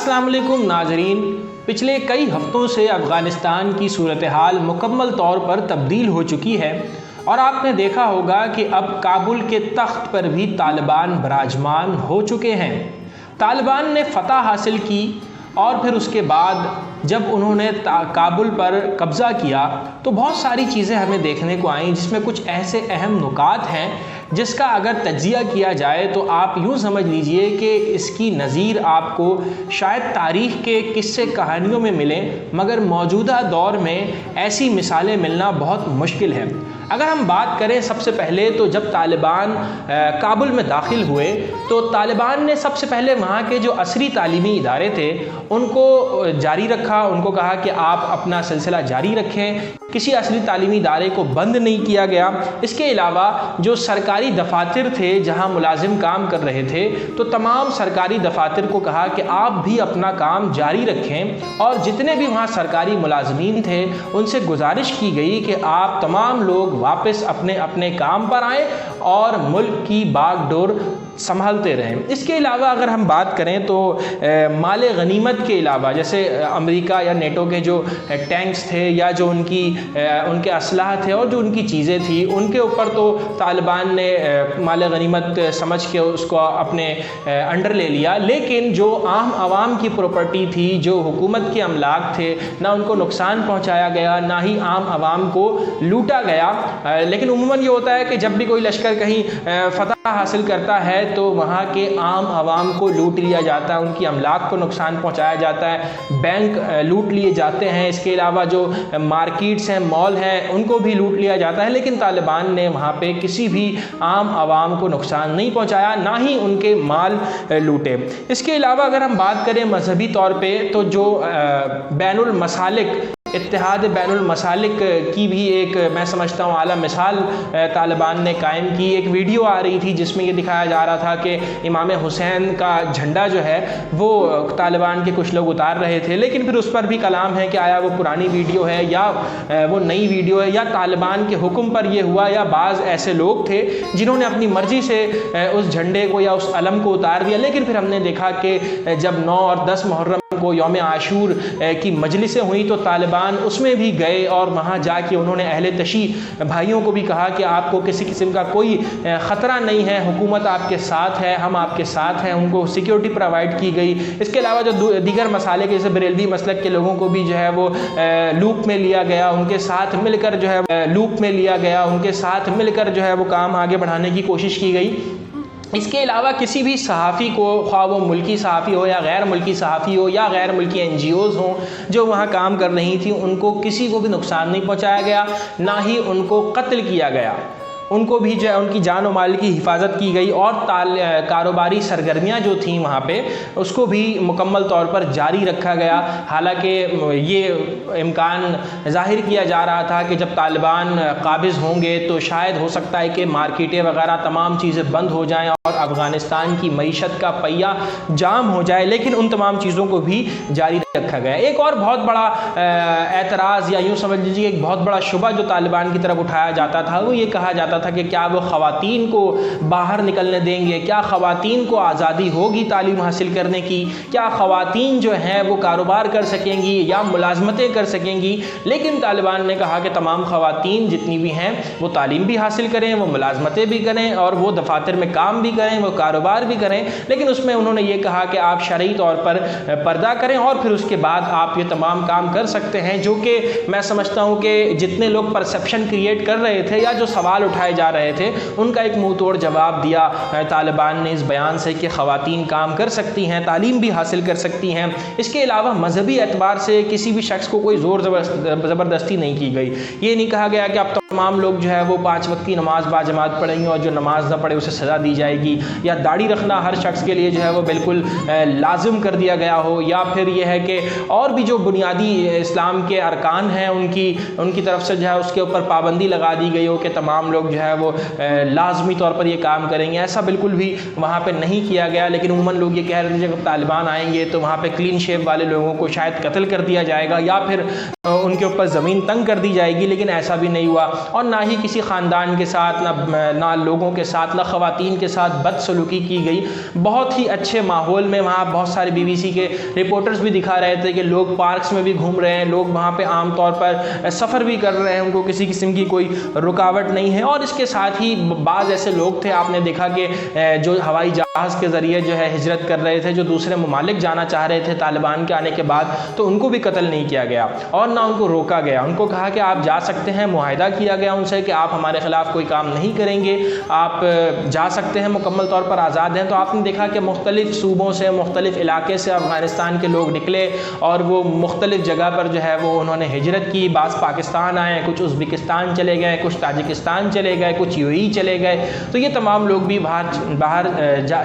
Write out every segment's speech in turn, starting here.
अस्सलाम वालेकुम नाजरीन। पिछले कई हफ्तों से अफ़गानिस्तान की सूरत-ए-हाल मुकम्मल तौर पर तब्दील हो चुकी है और आपने देखा होगा कि अब काबुल के तख्त पर भी तालिबान विराजमान हो चुके हैं। तालिबान ने फ़तह हासिल की और फिर उसके बाद जब उन्होंने काबुल पर कब्ज़ा किया तो बहुत सारी चीज़ें हमें देखने को आईं, जिसमें कुछ ऐसे अहम नुकात हैं जिसका अगर तज्ज़िया किया जाए तो आप यूँ समझ लीजिए कि इसकी नज़ीर आपको शायद तारीख़ के किस्से कहानियों में मिले, मगर मौजूदा दौर में ऐसी मिसालें मिलना बहुत मुश्किल है। अगर हम बात करें सबसे पहले तो जब तालिबान काबुल में दाखिल हुए तो तालिबान ने सबसे पहले वहाँ के जो असरी तालीमी इदारे थे उनको जारी रखा, उनको कहा कि आप अपना सिलसिला जारी रखें, किसी असली तालीमी इदारे को बंद नहीं किया गया। इसके अलावा जो सरकारी दफातर थे जहाँ मुलाजिम काम कर रहे थे तो तमाम सरकारी दफातर को कहा कि आप भी अपना काम जारी रखें, और जितने भी वहाँ सरकारी मुलाजमीन थे उनसे गुजारिश की गई कि आप तमाम लोग वापस अपने अपने काम पर आएँ और मुल्क की बागडोर संभालते रहें। इसके अलावा अगर हम बात करें तो माले गनीमत के अलावा जैसे अमेरिका या नेटो के जो टैंक्स थे या जो उनके असलाह थे और जो उनकी चीज़ें थी उनके ऊपर तो तालिबान ने माले गनीमत समझ के उसको अपने अंडर ले लिया, लेकिन जो आम आवाम की प्रॉपर्टी थी, जो हुकूमत के अमलाक थे, ना उनको नुकसान पहुँचाया गया ना ही आम आवाम को लूटा गया। लेकिन उमूमन ये होता है कि जब भी कोई लश्कर कहीं फतह हासिल करता है तो वहाँ के आम आवाम को लूट लिया जाता है, उनकी अमलाक को नुकसान पहुँचाया जाता है, बैंक लूट लिए जाते हैं। इसके अलावा जो मार्केट्स हैं, मॉल हैं, उनको भी लूट लिया जाता है। लेकिन तालिबान ने वहाँ पे किसी भी आम आवाम को नुकसान नहीं पहुँचाया, ना ही उनके माल लूटे। इसके अलावा अगर हम बात करें मजहबी तौर पर तो जो बैनुल मसालिक इत्तेहाद बैनुल मसालिक की भी एक मैं समझता हूँ आला मिसाल तालिबान ने कायम की। एक वीडियो आ रही थी जिसमें ये दिखाया जा रहा था कि इमाम हुसैन का झंडा जो है वो तालिबान के कुछ लोग उतार रहे थे, लेकिन फिर उस पर भी कलाम है कि आया वो पुरानी वीडियो है या वो नई वीडियो है, या तालिबान के हुक्म पर ये हुआ, या बाज़ ऐसे लोग थे जिन्होंने अपनी मर्ज़ी से उस झंडे को या उस अलम को उतार दिया। लेकिन फिर हमने देखा कि जब 9 और 10 मुहर्रम को यौम आशूर की मजलिसें हुई तो तालिबान उसमें भी गए और वहाँ जाके उन्होंने अहले तशी भाइयों को भी कहा कि आपको किसी किस्म का कोई ख़तरा नहीं है, हुकूमत आपके साथ है, हम आपके साथ हैं, उनको सिक्योरिटी प्रोवाइड की गई। इसके अलावा जो दीगर मसाले के जैसे बरेलवी मसलक के लोगों को भी जो है वो लूप में लिया गया, उनके साथ मिलकर जो है लूप में लिया गया, उनके साथ मिलकर जो है वो काम आगे बढ़ाने की कोशिश की गई। इसके अलावा किसी भी सहाफ़ी को, ख्वाह वो मुल्की सहाफ़ी हो या गैर मुल्की सहाफ़ी हो या गैर मुल्की NGOs हों जो वहाँ काम कर रही थी, उनको किसी को भी नुकसान नहीं पहुँचाया गया, ना ही उनको कत्ल किया गया। उनको भी जो है उनकी जान और माल की हिफाजत की गई और कारोबारी सरगर्मियाँ जो थीं वहाँ पे उसको भी मुकम्मल तौर पर जारी रखा गया। हालांकि ये इम्कान ज़ाहिर किया जा रहा था कि जब तालिबान काबिज़ होंगे तो शायद हो सकता है कि मार्केटें वगैरह तमाम चीज़ें बंद हो जाएं और अफ़गानिस्तान की मईशत का पहिया जाम हो जाए, लेकिन उन तमाम चीज़ों को भी जारी रखा गया। एक और बहुत बड़ा एतराज़ या यूँ समझ लीजिए एक बहुत बड़ा शुबा जो तालिबान की तरफ उठाया जाता था वो ये कहा जाता था कि क्या वो ख़वातीन को बाहर निकलने देंगे, क्या ख़वातीन को आज़ादी होगी तालीम हासिल करने की, क्या ख़वातीन जो हैं वो कारोबार कर सकेंगी या मुलाजमतें कर सकेंगी। लेकिन तालिबान ने कहा कि तमाम ख़वातीन जितनी भी हैं वो तालीम भी हासिल करें, वो मुलाजमतें भी करें और वो दफातर में काम भी करें, वो कारोबार भी करें। लेकिन उसमें उन्होंने ये कहा कि आप शरई तौर पर पर्दा करें और फिर उसके बाद आप ये तमाम काम कर सकते हैं, जो कि मैं समझता हूँ कि जितने लोग परसेप्शन क्रिएट कर रहे थे या जो सवाल उठाए जा रहे थे उनका एक मुंह तोड़ जवाब दिया तालिबान ने इस बयान से कि ख़वातीन काम कर सकती हैं, तालीम भी हासिल कर सकती हैं। इसके अलावा मजहबी एतबार से किसी भी शख्स को कोई ज़ोर ज़बरदस्ती नहीं की गई। ये नहीं कहा गया कि आप तमाम लोग जो है वो 5 वक्त की नमाज बाजमात पढ़ेंगे और जो नमाज ना पढ़े उसे सज़ा दी जाएगी, या दाढ़ी रखना हर शख्स के लिए जो है वो बिल्कुल लाजिम कर दिया गया हो, या फिर ये है कि और भी जो बुनियादी इस्लाम के अरकान हैं उनकी तरफ से जो है उसके ऊपर पाबंदी लगा दी गई हो कि तमाम लोग جو ہے وہ لازمی طور پر یہ کام کریں گے، ایسا بالکل بھی وہاں پہ نہیں کیا گیا۔ لیکن عموماً لوگ یہ کہہ رہے تھے جب طالبان آئیں گے تو وہاں پہ کلین شیو والے لوگوں کو شاید قتل کر دیا جائے گا یا پھر ان کے اوپر زمین تنگ کر دی جائے گی، لیکن ایسا بھی نہیں ہوا، اور نہ ہی کسی خاندان کے ساتھ، نہ لوگوں کے ساتھ، نہ خواتین کے ساتھ بدسلوکی کی گئی۔ بہت ہی اچھے ماحول میں وہاں بہت سارے BBC کے رپورٹرز بھی دکھا رہے تھے کہ لوگ پارکس میں بھی گھوم رہے ہیں، لوگ وہاں پہ عام طور پر سفر بھی کر رہے ہیں، ان کو کسی قسم کی کوئی رکاوٹ نہیں ہے۔ اور اس کے ساتھ ہی بعض ایسے لوگ تھے، آپ نے دیکھا کہ جو ہوائی جہاز کے ذریعے جو ہے ہجرت کر رہے تھے، جو دوسرے ممالک جانا چاہ رہے تھے طالبان کے آنے کے بعد، تو ان کو بھی قتل نہیں کیا گیا اور نہ ان کو روکا گیا۔ ان کو کہا کہ آپ جا سکتے ہیں، معاہدہ کیا گیا ان سے کہ آپ ہمارے خلاف کوئی کام نہیں کریں گے، آپ جا سکتے ہیں، مکمل طور پر آزاد ہیں۔ تو آپ نے دیکھا کہ مختلف صوبوں سے، مختلف علاقے سے افغانستان کے لوگ نکلے اور وہ مختلف جگہ پر جو ہے وہ انہوں نے ہجرت کی۔ بعض پاکستان آئے، کچھ ازبکستان چلے گئے، کچھ تاجکستان چلے گئے، کچھ UAE چلے گئے۔ تو یہ تمام لوگ بھی باہر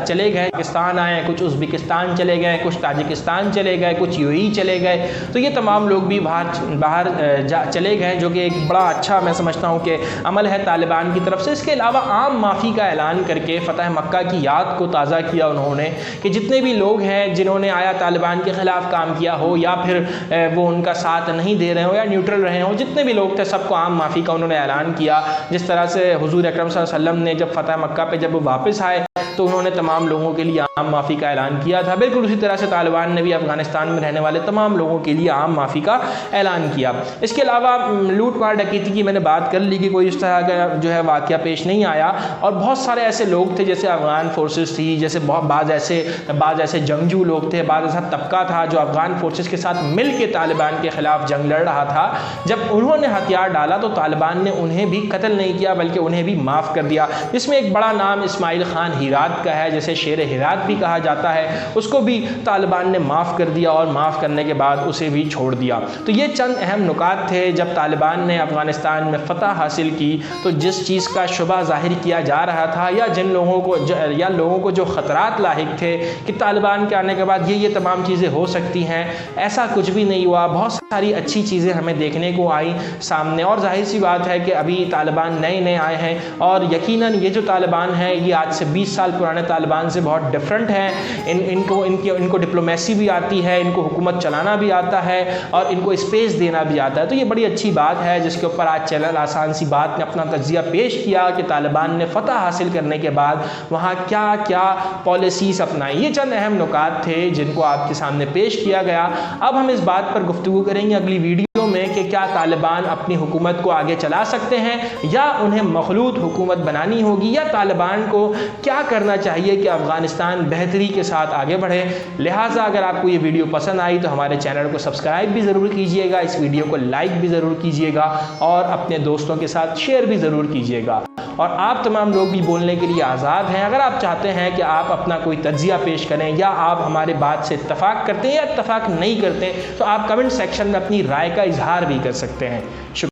چلے گئے، پاکستان آئے، کچھ ازبکستان چلے گئے، کچھ تاجکستان چلے گئے، کچھ UAE چلے گئے۔ تو یہ تمام لوگ بھی باہر چلے گئے، جو کہ ایک بڑا اچھا میں سمجھتا ہوں کہ عمل ہے طالبان کی طرف سے۔ اس کے علاوہ عام معافی کا اعلان کر کے فتح مکہ کی یاد کو تازہ کیا انہوں نے کہ جتنے بھی لوگ ہیں جنہوں نے آیا طالبان کے خلاف کام کیا ہو یا پھر وہ ان کا ساتھ نہیں دے رہے ہو یا نیوٹرل رہے ہوں، جتنے بھی لوگ تھے سب کو عام معافی کا انہوں نے اعلان کیا۔ جس طرح سے حضور اکرم صلی اللہ علیہ وسلم نے جب فتح مکہ پہ جب وہ واپس آئے تو انہوں نے تمام لوگوں کے لیے عام معافی کا اعلان کیا تھا، بالکل اسی طرح سے طالبان نے بھی افغانستان میں رہنے والے تمام لوگوں کے لیے عام معافی کا اعلان کیا۔ اس کے علاوہ لوٹ مار ڈکیتی کی میں نے بات کر لی کہ کوئی اس طرح کا جو ہے واقعہ پیش نہیں آیا، اور بہت سارے ایسے لوگ تھے جیسے افغان فورسز تھی، جیسے بعض ایسے جنگجو لوگ تھے، بعض ایسا طبقہ تھا جو افغان فورسز کے ساتھ مل کے طالبان کے خلاف جنگ لڑ رہا تھا۔ جب انہوں نے ہتھیار ڈالا تو طالبان نے انہیں بھی قتل نہیں کیا بلکہ انہیں بھی معاف کر دیا۔ اس میں ایک بڑا نام اسماعیل خان ہیرات کا ہے، جسے شیر ہیرات بھی کہا جاتا ہے، اس کو بھی طالبان نے معاف کر دیا اور معاف کرنے کے بعد اسے بھی چھوڑ دیا۔ تو یہ چند اہم نکات تھے۔ جب طالبان نے افغانستان میں فتح حاصل کی تو جس چیز کا شبہ ظاہر کیا جا رہا تھا یا لوگوں کو جو خطرات لاحق تھے کہ طالبان کے آنے کے بعد یہ تمام چیزیں ہو سکتی ہیں، ایسا کچھ بھی نہیں ہوا۔ بہت ساری اچھی چیزیں ہمیں دیکھنے کو آئی سامنے، اور ظاہر سی بات ہے کہ ابھی طالبان نئے آئے ہیں اور یقیناً یہ جو طالبان ہیں یہ آج سے 20 سال پرانے طالبان سے بہت ڈفرینٹ ہیں۔ ان کو ڈپلومیسی بھی آتی ہے، ان کو حکومت چلانا بھی آتا ہے اور ان کو اسپیس دینا بھی آتا ہے۔ تو یہ بڑی اچھی بات ہے جس کے اوپر آج چینل آسان سی بات نے اپنا تجزیہ پیش کیا کہ طالبان نے فتح حاصل کرنے کے بعد وہاں کیا کیا پالیسیز اپنائی۔ یہ چند اہم نکات تھے جن کو آپ کے سامنے پیش کیا گیا۔ اب ہم اس بات پر گفتگو کریں گے اگلی ویڈیو میں کہ کیا طالبان اپنی حکومت کو آگے چلا سکتے ہیں یا انہیں مخلوط حکومت بنانی ہوگی، یا طالبان کو کیا کرنا چاہیے کہ افغانستان بہتری کے ساتھ آگے بڑھے۔ لہٰذا اگر آپ کو یہ ویڈیو پسند آئی تو ہمارے چینل کو سبسکرائب بھی ضرور کیجیے گا، اس ویڈیو کو لائک بھی ضرور کیجیے گا اور اپنے دوستوں کے ساتھ شیئر بھی ضرور کیجیے گا۔ اور آپ تمام لوگ بھی بولنے کے لیے آزاد ہیں۔ اگر آپ چاہتے ہیں کہ آپ اپنا کوئی تجزیہ پیش کریں یا آپ ہمارے بات سے اتفاق کرتے ہیں یا اتفاق نہیں کرتے تو آپ کمنٹ سیکشن میں اپنی رائے کا اظہار بھی کر سکتے ہیں۔ شکریہ۔